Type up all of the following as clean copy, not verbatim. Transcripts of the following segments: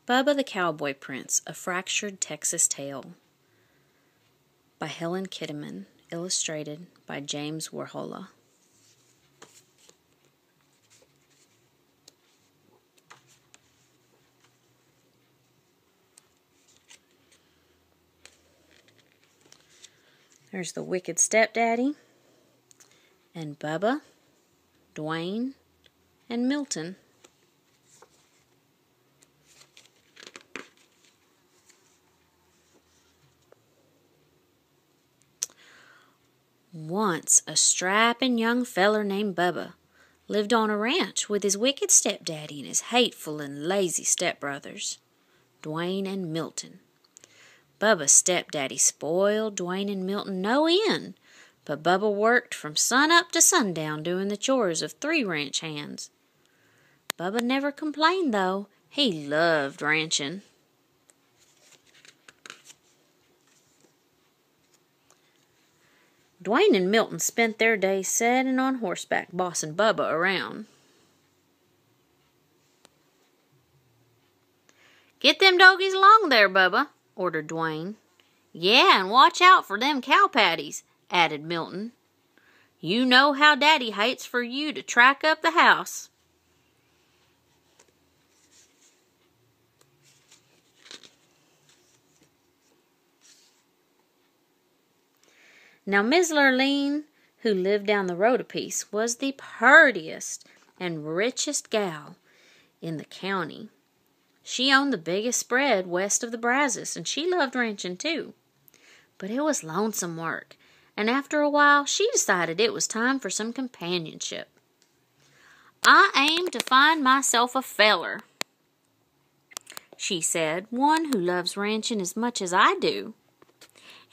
Bubba the Cowboy Prince, A Fractured Texas Tale by Helen Ketteman, illustrated by James Warhola. There's the wicked stepdaddy, and Bubba, Dwayne, and Milton. Once a strapping young feller named Bubba lived on a ranch with his wicked stepdaddy and his hateful and lazy stepbrothers, Dwayne and Milton. Bubba's stepdaddy spoiled Dwayne and Milton no end, but Bubba worked from sun up to sundown doing the chores of 3 ranch hands. Bubba never complained, though. He loved ranching. Dwayne and Milton spent their days sitting on horseback, bossing Bubba around. "Get them dogies along there, Bubba," ordered Dwayne. "Yeah, and watch out for them cow patties," added Milton. "You know how Daddy hates for you to track up the house." Now, Miss Lurleen, who lived down the road a piece, was the purtiest and richest gal in the county. She owned the biggest spread west of the Brazos, and she loved ranching too. But it was lonesome work, and after a while she decided it was time for some companionship. "I aim to find myself a feller," she said, "one who loves ranching as much as I do.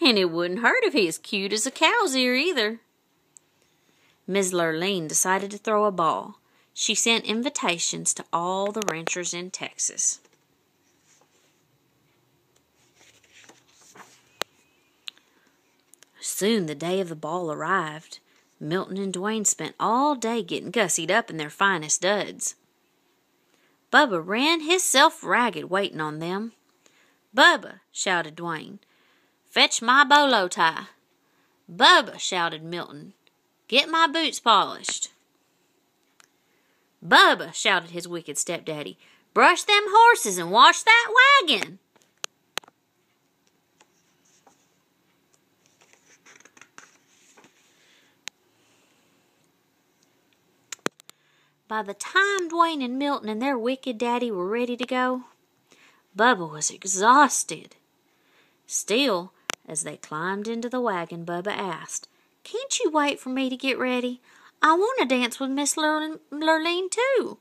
And it wouldn't hurt if he is cute as a cow's ear either." Miss Lurleen decided to throw a ball. She sent invitations to all the ranchers in Texas. Soon the day of the ball arrived. Milton and Dwayne spent all day getting gussied up in their finest duds. Bubba ran hisself ragged waiting on them. "Bubba," shouted Dwayne, "fetch my bolo tie." "Bubba," shouted Milton, "get my boots polished." "Bubba," shouted his wicked stepdaddy, "brush them horses and wash that wagon." By the time Dwayne and Milton and their wicked daddy were ready to go, Bubba was exhausted. Still, as they climbed into the wagon, Bubba asked, "Can't you wait for me to get ready? I want to dance with Miss Lurleen too."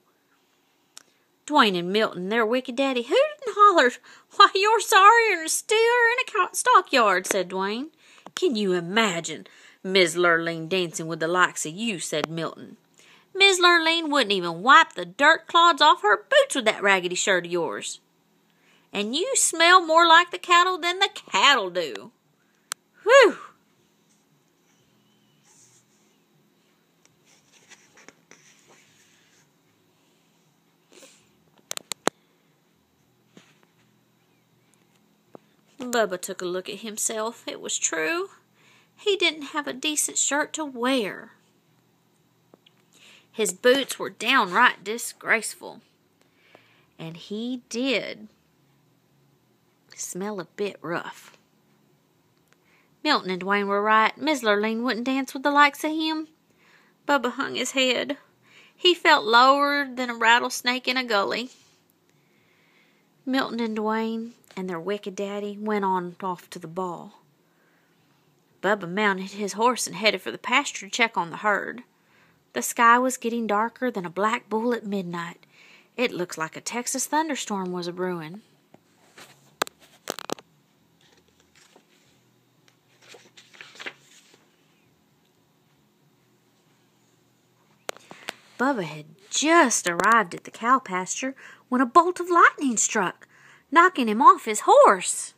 Dwayne and Milton, their wicked daddy, hooted and hollered. "Why, you're sorrier than a steer in a stockyard," said Dwayne. "Can you imagine Miss Lurleen dancing with the likes of you?" said Milton. "Miss Lurleen wouldn't even wipe the dirt clods off her boots with that raggedy shirt of yours. And you smell more like the cattle than the cattle do." Whew! Bubba took a look at himself. It was true. He didn't have a decent shirt to wear. His boots were downright disgraceful. And he did smell a bit rough. Milton and Dwayne were right. Miss Lurleen wouldn't dance with the likes of him. Bubba hung his head. He felt lower than a rattlesnake in a gully. Milton and Dwayne and their wicked daddy went on off to the ball. Bubba mounted his horse and headed for the pasture to check on the herd. The sky was getting darker than a black bull at midnight. It looked like a Texas thunderstorm was a-brewing. Bubba had just arrived at the cow pasture when a bolt of lightning struck, knocking him off his horse.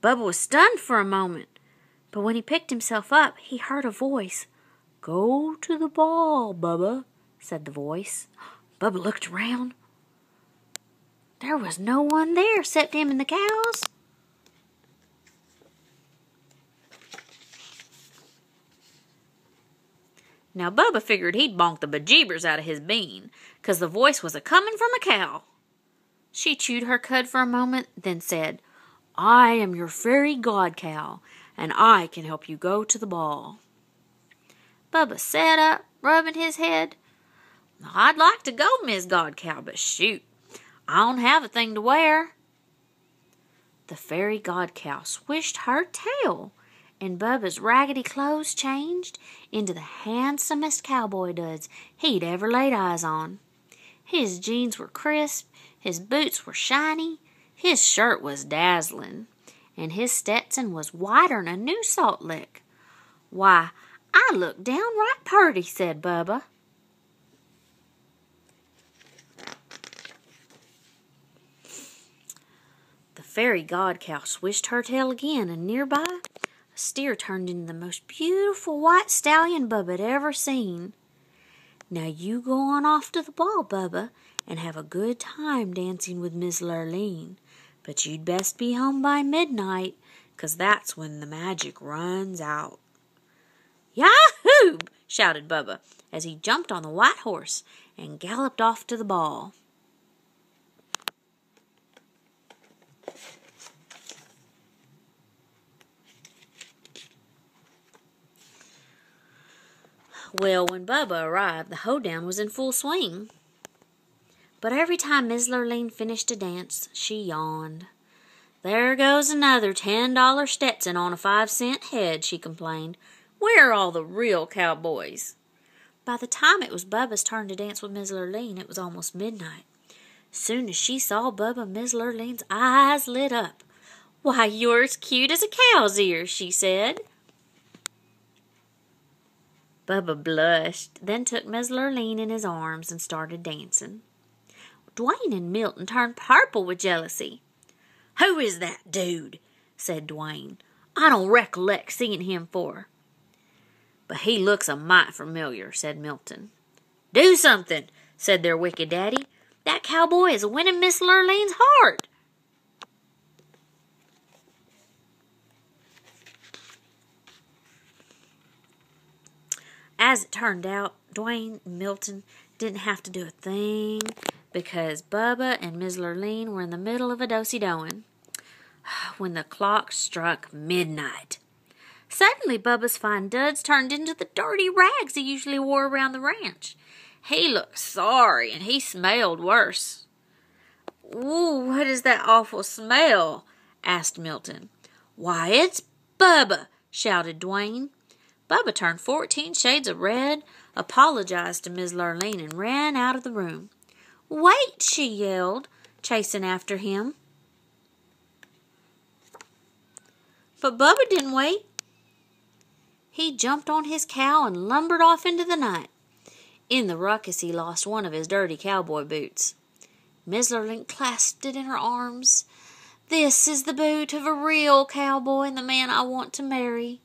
Bubba was stunned for a moment, but when he picked himself up, he heard a voice. "Go to the ball, Bubba," said the voice. Bubba looked around. There was no one there except him and the cows. Now Bubba figured he'd bonked the bejeebers out of his bean, 'cause the voice was a-comin' from a cow. She chewed her cud for a moment, then said, "I am your fairy god cow, and I can help you go to the ball." Bubba sat up, rubbing his head. "I'd like to go, Miss God Cow, but shoot, I don't have a thing to wear." The fairy god cow swished her tail, and Bubba's raggedy clothes changed into the handsomest cowboy duds he'd ever laid eyes on. His jeans were crisp, his boots were shiny, his shirt was dazzling, and his Stetson was whiter'n a new salt lick. "Why, I look downright purty," said Bubba. The fairy god cow swished her tail again, and nearby, a steer turned into the most beautiful white stallion Bubba had ever seen. "Now you go on off to the ball, Bubba, and have a good time dancing with Miss Lurleen. But you'd best be home by midnight, 'cause that's when the magic runs out." "Yahoo!" shouted Bubba as he jumped on the white horse and galloped off to the ball. Well, when Bubba arrived, the hoedown was in full swing. But every time Miss Lurleen finished a dance, she yawned. "There goes another $10 Stetson on a 5-cent head," she complained. "Where are all the real cowboys?" By the time it was Bubba's turn to dance with Miss Lurleen, it was almost midnight. Soon as she saw Bubba, Miss Lurleen's eyes lit up. "Why, you're as cute as a cow's ear," she said. Bubba blushed, then took Miss Lurleen in his arms and started dancing. Dwayne and Milton turned purple with jealousy. "Who is that dude?" said Dwayne. "I don't recollect seeing him for." "But he looks a mite familiar," said Milton. "Do something," said their wicked daddy. "That cowboy is winning Miss Lurleen's heart." As it turned out, Dwayne and Milton didn't have to do a thing, because Bubba and Miss Lurleen were in the middle of a do-si-doing when the clock struck midnight. Suddenly, Bubba's fine duds turned into the dirty rags he usually wore around the ranch. He looked sorry, and he smelled worse. "Ooh, what is that awful smell?" asked Milton. "Why, it's Bubba!" shouted Dwayne. Bubba turned 14 shades of red, apologized to Miss Lurleen, and ran out of the room. "Wait!" she yelled, chasing after him. But Bubba didn't wait. He jumped on his cow and lumbered off into the night. In the ruckus, he lost one of his dirty cowboy boots. Miss Lurleen clasped it in her arms. "This is the boot of a real cowboy and the man I want to marry,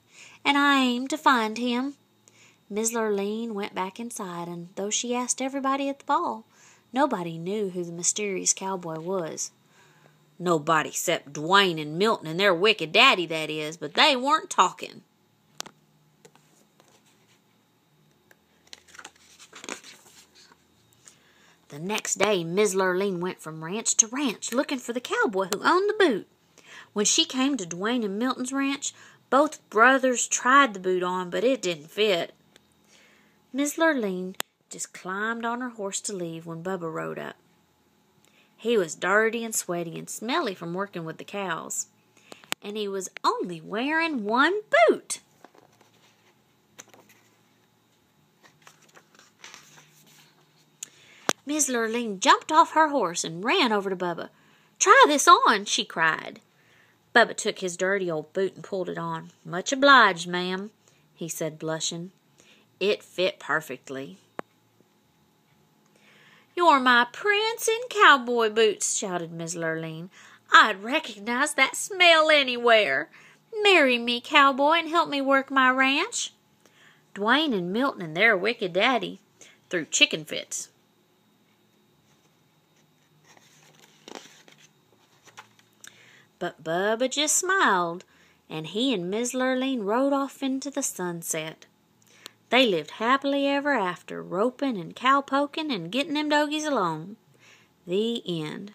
and I aim to find him." Miss Lurleen went back inside, and though she asked everybody at the ball, nobody knew who the mysterious cowboy was. Nobody except Dwayne and Milton and their wicked daddy, that is, but they weren't talking. The next day, Miss Lurleen went from ranch to ranch looking for the cowboy who owned the boot. When she came to Dwayne and Milton's ranch, both brothers tried the boot on, but it didn't fit. Miss Lurleen just climbed on her horse to leave when Bubba rode up. He was dirty and sweaty and smelly from working with the cows, and he was only wearing one boot. Miss Lurleen jumped off her horse and ran over to Bubba. "Try this on," she cried. Bubba took his dirty old boot and pulled it on. "Much obliged, ma'am," he said, blushing. It fit perfectly. "You're my prince in cowboy boots," shouted Miss Lurleen. "I'd recognize that smell anywhere. Marry me, cowboy, and help me work my ranch." Dwayne and Milton and their wicked daddy threw chicken fits. But Bubba just smiled, and he and Miss Lurleen rode off into the sunset. They lived happily ever after, roping and cow-poking and getting them dogies along. The end.